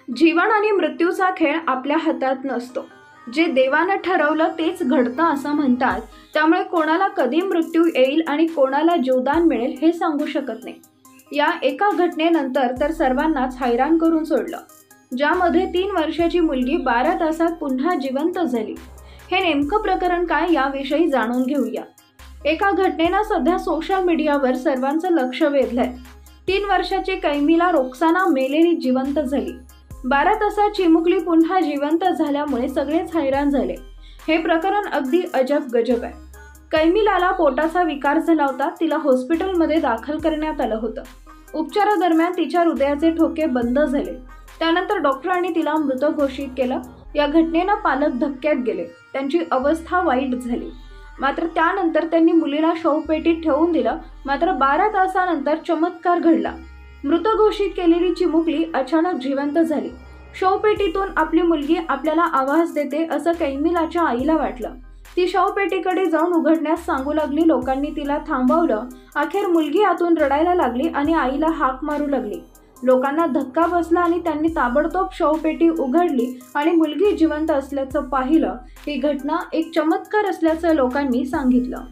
जीवन आणि मृत्यूचा खेळ आपल्या हातात नसतो. जे देवानं ठरवलं तेच घडतं असं म्हणतात. त्यामुळे कोणाला कधी मृत्यू येईल आणि कोणाला जीवदान मिळेल हे सांगू शकत नाही. या एका घटनेनंतर तर सर्वांनाच हैराण करून सोडलं, ज्यामध्ये 3 वर्षाची मुलगी 12 तासात पुन्हा जिवंत झाली. हे नेमकं प्रकरण काय याविषयी जाणून घेऊया. एका घटनेनं सध्या सोशल मीडियावर सर्वांचं लक्ष वेधलंय. 3 वर्षाची कैमीला रोक्साना मेलेली जिवंत झाली. 12 तासात चिमुकली पुन्हा जिवंत झाल्यामुळे सगळेच हैराण झाले. हे प्रकरण अगदी अजब गजब आहे. कैमीलाला पोटाचा विकार झाला होता. तिला हॉस्पिटलमध्ये दाखल करण्यात आलं होतं. उपचारादरम्यान तिच्या हृदयाचे ठोके बंद झाले. त्यानंतर डॉक्टरांनी तिला मृत घोषित केलं. या घटनेनं पालक धक्क्यात गेले. त्यांची अवस्था वाईट झाली. मात्र त्यानंतर त्यांनी मुलीला शवपेटीत ठेवून दिलं. मात्र 12 तासानंतर चमत्कार घडला. मृत घोषित केलेली चिमुकली अचानक जिवंत झाली. शवपेटीतून आपली मुलगी आपल्याला आवाज देते असं कैमीलाच्या आईला वाटलं. ती शवपेटीकडे जाऊन उघडण्यास सांगू लागली. लोकांनी तिला थांबवलं. अखेर मुलगी आतून रडायला लागली आणि आईला हाक मारू लागली. लोकांना धक्का बसला आणि त्यांनी ताबडतोब शवपेटी उघडली आणि मुलगी जिवंत असल्याचं पाहिलं. ही घटना एक चमत्कार असल्याचं लोकांनी सांगितलं.